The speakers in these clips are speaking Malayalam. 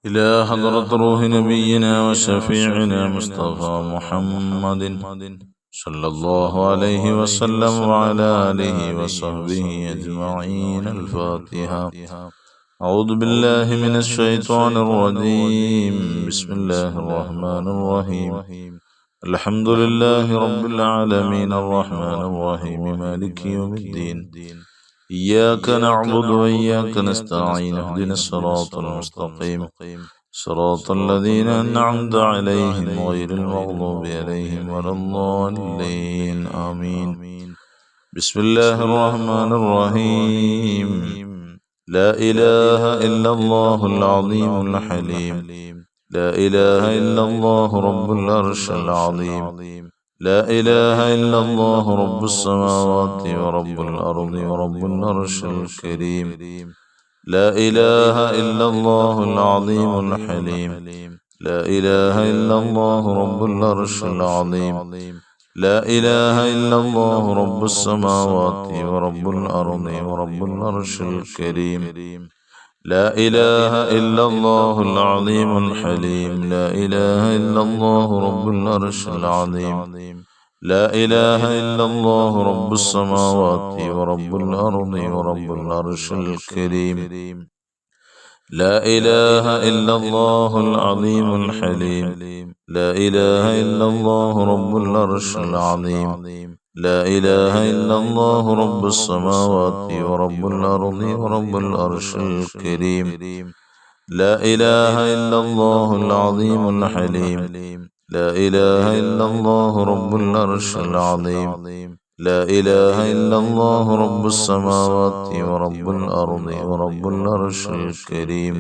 إلى حضرة روح نبينا وشفيعنا مصطفى محمد صلى الله عليه وسلم وعلى آله وصحبه أجمعين. الفاتحة. أعوذ بالله من الشيطان الرجيم. بسم الله الرحمن الرحيم. الحمد لله رب العالمين الرحمن الرحيم مالك يوم الدين. إياك نعبد وإياك نستعين. اهدنا الصراط المستقيم صراط الذين أنعمت عليهم غير المغضوب عليهم ولا الضالين. آمين. بسم الله الرحمن الرحيم. لا إله إلا الله العظيم الحليم. لا إله إلا الله رب العرش العظيم. لا إله إلا الله رب السماوات ورب الأرض ورب العرش الكريم. لا إله إلا الله العظيم الحليم. لا إله إلا الله رب العرش العظيم. لا إله إلا الله رب السماوات ورب الأرض ورب العرش الكريم. لا إله إلا الله العظيم الحليم. لا إله إلا الله رب العرش العظيم. لا إله إلا الله رب السماوات ورب الأرض ورب العرش الكريم. لا إله إلا الله العظيم الحليم. لا إله إلا الله رب العرش العظيم. لا إله إلا الله رب السماوات ورب الأرض ورب العرش الكريم. لا إله إلا الله العظيم الحليم. لا إله إلا الله رب العرش العظيم. لا إله إلا الله رب السماوات ورب الأرض ورب العرش الكريم.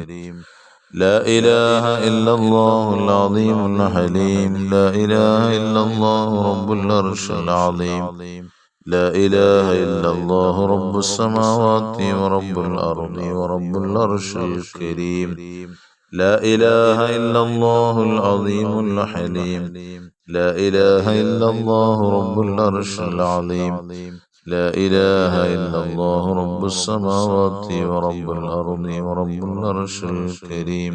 لا إله إلا الله العظيم الحليم. لا إله إلا الله رب العرش العظيم. لا إله إلا الله رب السماوات ورب الأرض ورب العرش الكريم. لا إله إلا الله العظيم الحليم. لا إله إلا الله رب العرش العظيم. لا إله إلا الله رب السماوات ورب الأرض ورب العرش الكريم.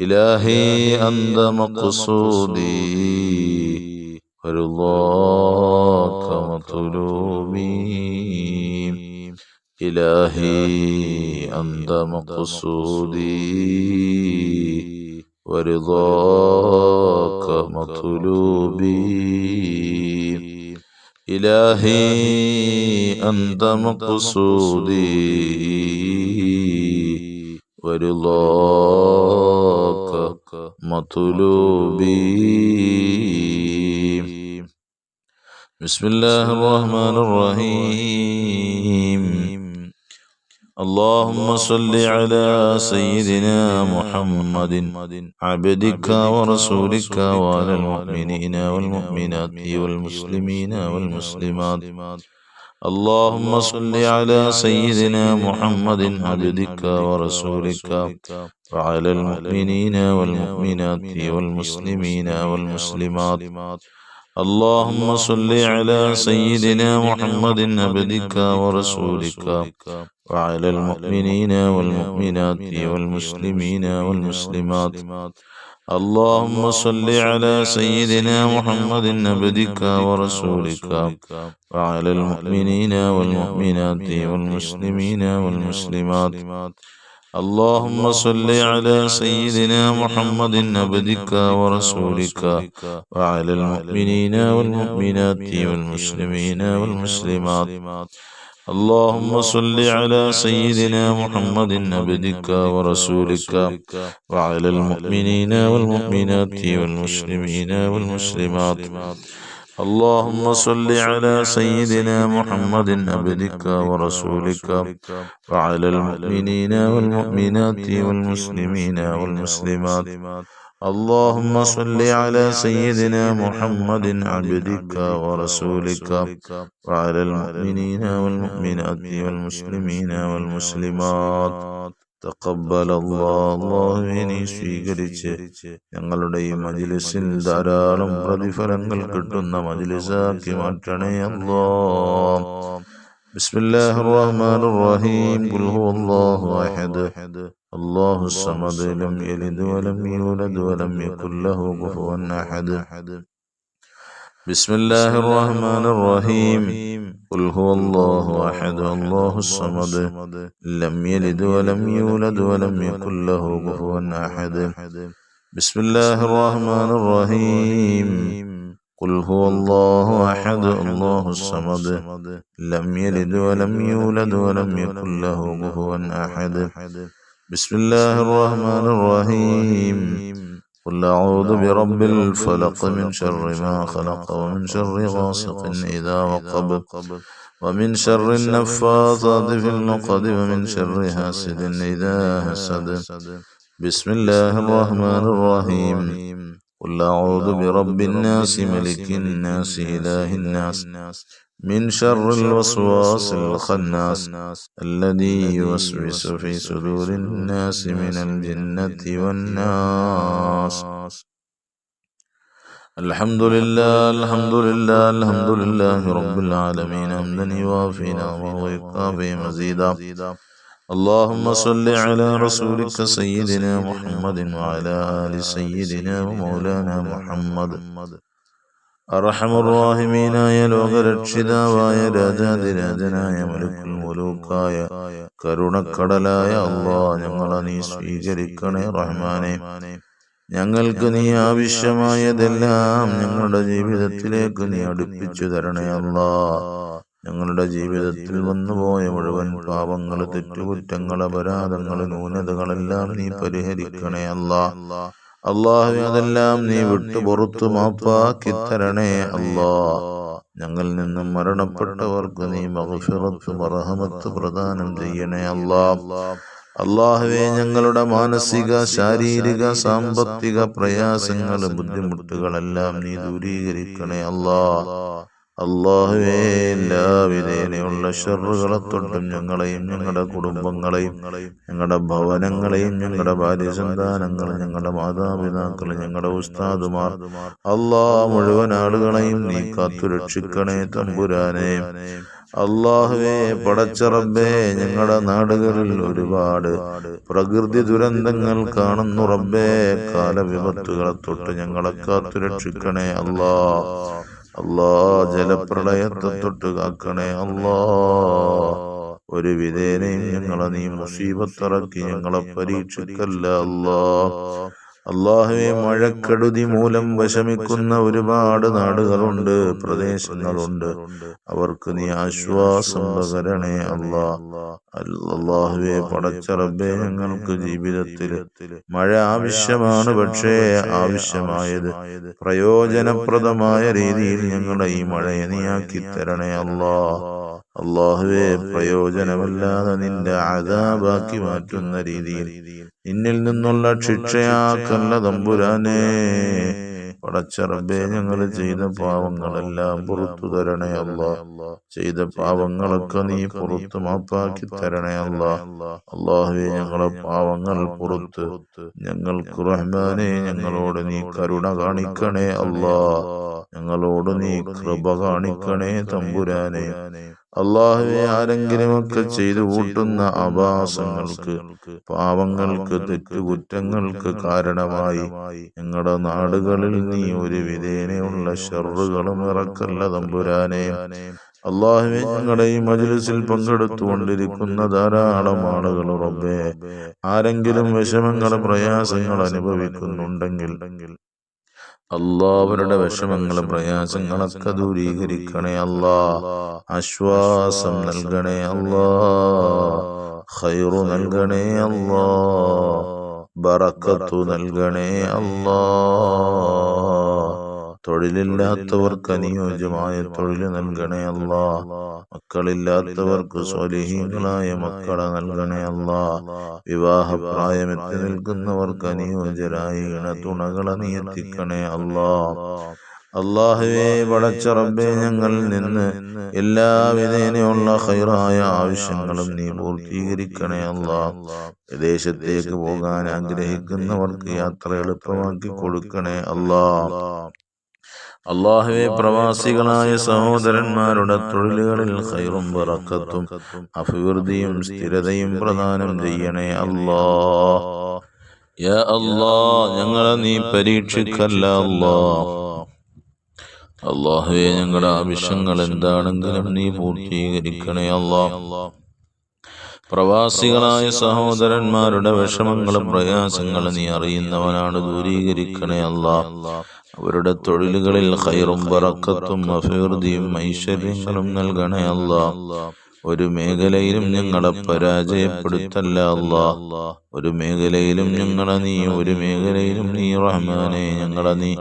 إلهي أنت مقصودي ورضاك مطلوبي. إلهي أنت مقصودي ورضاك مطلوبي. إلهي أنت مقصودي ورضاك مطلوبي. بسم الله الرحمن الرحيم. اللهم صل على سيدنا محمد عبدك ورسولك وعلى المؤمنين والمؤمنات والمسلمين والمسلمات. اللهم صل على سيدنا محمد عبدك ورسولك وعلى المؤمنين والمؤمنات والمسلمين والمسلمات. اللهم صل على سيدنا محمد عبدك ورسولك وعلى المؤمنين والمؤمنات والمسلمين والمسلمات. اللهم صل على سيدنا محمد عبدك ورسولك وعلى المؤمنين والمؤمنات والمسلمين والمسلمات. اللهم صل على سيدنا محمد عبدك ورسولك وعلى المؤمنين والمؤمنات والمسلمين والمسلمات. اللهم صل على سيدنا محمد عبدك ورسولك وعلى المؤمنين والمؤمنات والمسلمين والمسلمات. اللهم صل على سيدنا محمد عبدك ورسولك وعلى المؤمنين والمؤمنات والمسلمين والمسلمات. اللهم صل على سيدنا محمد عبدك ورسولك وعلى المؤمنين والمؤمنات والمسلمين والمسلمات. തഖബ്ബൽ അല്ലാഹുവിനെ സ്വീകരിച്ച് ഞങ്ങളുടെ ഈ മജ്ലിസിൽ ധാരാളം പ്രതിഫലങ്ങൾ കിട്ടുന്ന മജ്ലിസാക്കി മാറ്റണേ അല്ലാഹ്. ബിസ്മില്ലാഹിർ റഹ്മാനിർ റഹീം. ഖുൽ ഹുവല്ലാഹു അഹദ് الله الصمد لم يلد ولم يولد ولم يكن له كفوا أحد بسم الله الرحمن الرحيم قل هو الله أحد الله الصمد لم يلد ولم يولد ولم يكن له كفوا أحد بسم الله الرحمن الرحيم قل هو الله أحد الله الصمد لم يلد ولم يولد ولم يكن له كفوا أحد بسم الله الرحمن الرحيم قل أعوذ برب الفلق من شر ما خلق ومن شر غاسق إذا وقب ومن شر النفاثات في العقد ومن شر حاسد إذا حسد بسم الله الرحمن الرحيم قل أعوذ برب الناس ملك الناس إله الناس من شر الوسواس الخناس الذي يوسوس في صدور الناس من الجنة والناس الحمد لله الحمد لله الحمد لله رب العالمين حمدا يوافي نعمه ويكافي مزيدا اللهم صل على رسولك سيدنا محمد وعلى آل سيدنا ومولانا محمد അർഹമുർറാഹിമീനായ ലോകരക്ഷിതാവായ രാജാതിരാജനായ മലിക്കുൽ മുലൂക്കായ കരുണക്കടലായ അല്ലാഹ്, ഞങ്ങളെ നീ സ്വീകരിക്കണേ റഹ്മാനെ. ഞങ്ങൾക്ക് നീ ആവശ്യമായതെല്ലാം ഞങ്ങളുടെ ജീവിതത്തിലേക്ക് നീ അടുപ്പിച്ചു തരണേ അല്ലാഹ്. ഞങ്ങളുടെ ജീവിതത്തിൽ വന്നുപോയ മുഴുവൻ പാപങ്ങൾ, തെറ്റുകുറ്റങ്ങൾ, അപരാധങ്ങൾ, ന്യൂനതകളെല്ലാം നീ പരിഹരിക്കണേ അല്ലാഹ്. അല്ലാഹുവേ, അതെല്ലാം നീ വിട്ടു പുറത്തു മാപ്പാക്കി തരണേ അല്ലാഹ്. ഞങ്ങളിൽ നിന്നും മരണപ്പെട്ടവർക്ക് നീ മഗ്ഫിറത്ത് മർഹമത്ത് പ്രദാനം ചെയ്യണേ അല്ലാഹ്. അല്ലാഹുവേ, ഞങ്ങളുടെ മാനസിക, ശാരീരിക, സാമ്പത്തിക പ്രയാസങ്ങൾ, ബുദ്ധിമുട്ടുകളെല്ലാം നീ ദൂരീകരിക്കണേ അല്ലാഹ്. അല്ലാഹുവേ, എല്ലാവിധേനയുള്ള ശർറുകളെ തൊട്ടും ഞങ്ങളെയും ഞങ്ങളുടെ കുടുംബങ്ങളെയും ഞങ്ങളുടെ ഭവനങ്ങളെയും ഞങ്ങളുടെ ഭാര്യ സന്താനങ്ങൾ, ഞങ്ങളുടെ മാതാപിതാക്കൾ, ഞങ്ങളുടെ ഉസ്താദുമാർ, അല്ലാഹ് മുഴുവൻ ആളുകളെയും നീ കാത്തു രക്ഷിക്കണേ തമ്പുരാനെ. അല്ലാഹുവേ, പടച്ച റബ്ബേ, ഞങ്ങളുടെ നാടുകളിൽ ഒരുപാട് പ്രകൃതി ദുരന്തങ്ങൾ കാണുന്നു റബ്ബേ. കാലവിപത്തുകളെ തൊട്ട് ഞങ്ങളെ കാത്തു രക്ഷിക്കണേ അല്ലാഹ്. അല്ലാഹ്, ജലപ്രളയത്തെ തൊട്ട് കാക്കണേ അല്ലാഹ്. ഒരു വിധേനയും ഞങ്ങളെ നീ മുസീബത്തിറക്കി ഞങ്ങളെ പരീക്ഷിക്കല്ല അല്ലാഹ്. അല്ലാഹുവേ, മഴക്കെടുതി മൂലം വിഷമിക്കുന്ന ഒരുപാട് നാടുകളുണ്ട്, പ്രദേശങ്ങളുണ്ട്. അവർക്ക് നീ ആശ്വാസം പകരണേ അല്ലാഹ്. അല്ലാഹുവേ, പടച്ച റബ്ബേ, ഞങ്ങൾക്ക് ജീവിതത്തിൽ മഴ ആവശ്യമാണ്. പക്ഷേ ആവശ്യമായത് പ്രയോജനപ്രദമായ രീതിയിൽ ഞങ്ങളുടെ ഈ മഴയെ നീയാക്കി തരണേ അല്ലാഹ്. അല്ലാഹുവേ, പ്രയോജനമല്ലാതെ നിന്റെ അദാബാക്കി മാറ്റുന്ന രീതിയിൽ നിന്നിൽ നിന്നുള്ള ശിക്ഷയാക്കല്ല തമ്പുരാനെ. പടച്ച റബ്ബേ, ഞങ്ങൾ ചെയ്ത പാവങ്ങളെല്ലാം പുറത്തു തരണേ അല്ലാഹ്. ചെയ്ത പാവങ്ങളൊക്കെ നീ പുറത്ത് മാപ്പാക്കി തരണേ അല്ലാഹ്. അല്ലാഹുവേ, ഞങ്ങളെ പാവങ്ങൾ പുറത്ത് ഞങ്ങൾക്ക് റഹ്മാനെ ഞങ്ങളോട് നീ കരുണ കാണിക്കണേ അല്ലാഹ്. ഞങ്ങളോട് നീ കൃപ കാണിക്കണേ തമ്പുരാനെ. അല്ലാഹുവേ, ആരെങ്കിലുമൊക്കെ ചെയ്തു കൂട്ടുന്ന അപാസങ്ങൾക്ക്, പാവങ്ങൾക്ക്, തെറ്റുകുറ്റങ്ങൾക്ക് കാരണമായി ഞങ്ങളുടെ നാടുകളിൽ നീ ഒരു വിധേനയുള്ള ശർറുകളും ഇറക്കല്ല തമ്പുരാനെ. അല്ലാഹുവേ, ഞങ്ങളുടെ ഈ മജ്‌ലിസിൽ പങ്കെടുത്തുകൊണ്ടിരിക്കുന്ന ധാരാളം ആളുകൾ റബ്ബേ, ആരെങ്കിലും വിഷമങ്ങൾ, പ്രയാസങ്ങൾ അനുഭവിക്കുന്നുണ്ടെങ്കിൽ അല്ലാഹ് അവരുടെ വിഷമങ്ങൾ, പ്രയാസങ്ങളൊക്കെ ദൂരീകരിക്കണേ അല്ലാഹ്. ആശ്വാസം നൽകണേ അല്ലാഹ്. ഖൈറു നൽകണേ അല്ലാഹ്. ബറക്കത്തു നൽകണേ അല്ലാഹ്. തൊഴിലില്ലാത്തവർക്ക് അനുയോജ്യമായ തൊഴിൽ നൽകണേ അല്ലാഹ്. മക്കളില്ലാത്തവർക്ക് സ്വാലിഹീങ്ങളായ മക്കളെ നൽകണേ അല്ലാഹ്. വിവാഹപ്രായമെത്തി നിൽക്കുന്നവർക്ക് അനുയോജ്യരായ ഇണതുണകളെ നീ എത്തിക്കണേ അല്ലാഹ്. അല്ലാഹുവേ, പടച്ച റബ്ബേ, ഞങ്ങളിൽ നിന്ന് എല്ലാവിധേനയുള്ള ഖൈറായ ആവശ്യങ്ങളും നീ പൂർത്തീകരിക്കണേ അല്ലാഹ്. വിദേശത്തേക്ക് പോകാൻ ആഗ്രഹിക്കുന്നവർക്ക് യാത്ര എളുപ്പമാക്കി കൊടുക്കണേ അല്ലാഹ്. അല്ലാഹുവേ, പ്രവാസികളായ സഹോദരന്മാരുടെ തൊഴിലുകളിൽ ഖൈറും ബറക്കത്തും അഭിവൃദ്ധിയും സ്ഥിരതയും പ്രദാനം ചെയ്യണേ അല്ലാ. യാ അല്ലാ, ഞങ്ങളെ നീ പരീക്ഷിക്കല്ല അല്ലാ. അല്ലാഹുവേ, ഞങ്ങളുടെ ആവശ്യങ്ങൾ എന്താണെങ്കിലും നീ പൂർത്തീകരിക്കണേ അല്ലാ. പ്രവാസികളായ സഹോദരന്മാരുടെ വിഷമങ്ങളും പ്രയാസങ്ങളും നീ അറിയുന്നവനാണ്, ദൂരീകരിക്കണേ അല്ലാ. അവരുടെ തൊഴിലുകളിൽ ഖൈറും ബറക്കത്തും അഭിവൃദ്ധിയും ഐശ്വര്യങ്ങളും നൽകണേ അല്ലാ. ഒരു മേഖലയിലും ഞങ്ങളെ പരാജയപ്പെടുത്തല്ല അല്ലാ. ഒരു മേഖലയിലും ഒരു മേഖലയിലും നീ റഹ്മാനെ ഞങ്ങളെ നീ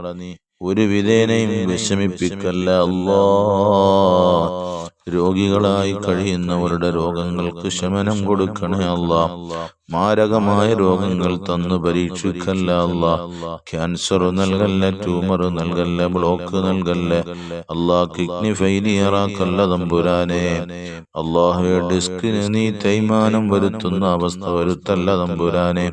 ഒരു വിധേനയും വിഷമിപ്പിക്കല്ല അല്ലാ. രോഗികളായി കഴിയുന്നവരുടെ രോഗങ്ങൾക്ക് ശമനം കൊടുക്കണേ അല്ലാ. മാരകമായ രോഗങ്ങൾ തന്നു പരീക്ഷിക്കല്ല അല്ലാ. ക്യാൻസർ നൽകല്ല, ട്യൂമർ നൽകല്ല, ബ്ലോക്ക് നൽകല്ല അല്ലാ. കിഡ്നി ഫെയിലിയറാക്കല്ല തമ്പുരാനെ. അല്ലാഹുവേ, ഡിസ്കിന് നീ തേയ്മാനം വരുത്തുന്ന അവസ്ഥ വരുത്തല്ല തമ്പുരാനെ.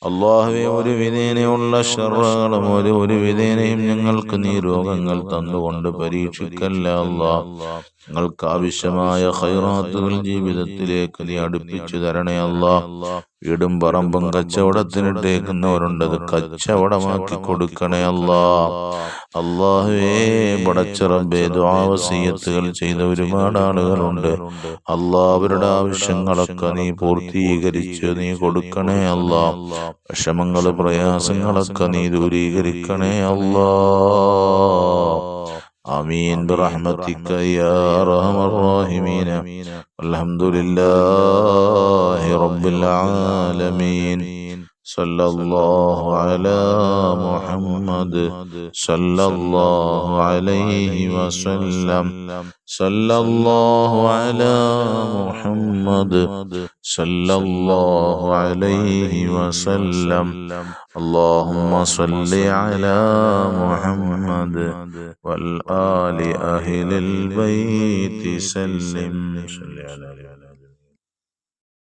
അല്ലാഹുവേ, ഒരു വിധേനയുള്ള ശർറകളും ഒരു വിധേനയും ഞങ്ങൾക്ക് നീ രോഗങ്ങൾ തന്നുകൊണ്ട് പരീക്ഷിക്കല്ല അല്ലാ. ഞങ്ങൾക്ക് ആവശ്യമായ ഖൈറാത്തുകൾ ജീവിതത്തിലേക്ക് നീ അടുപ്പിച്ചു തരണേ അല്ലാ. വീടും പറമ്പും കച്ചവടത്തിനിട്ടേക്കുന്നവരുണ്ട്, അത് കച്ചവടമാക്കി കൊടുക്കണേ അല്ലാ. അല്ലാഹുവേ, പടച്ച റബ്ബേ, ദുആ വസിയ്യത്തുകൾ ചെയ്ത ഒരുപാട് ആളുകളുണ്ട് അല്ലാ. അവരുടെ ആവശ്യങ്ങളൊക്കെ നീ പൂർത്തീകരിച്ച് നീ കൊടുക്കണേ അല്ലാ. വിഷമങ്ങള് പ്രയാസങ്ങളൊക്കെ നീ ദൂരീകരിക്കണേ അല്ലാ. آمين برحمتك يا أرحم الراحمين. والحمد لله رب العالمين. صلى الله على محمد صلى الله عليه وسلم. صلى الله على محمد صلى الله عليه وسلم. اللهم صل على محمد والآل أهل البيت سلم.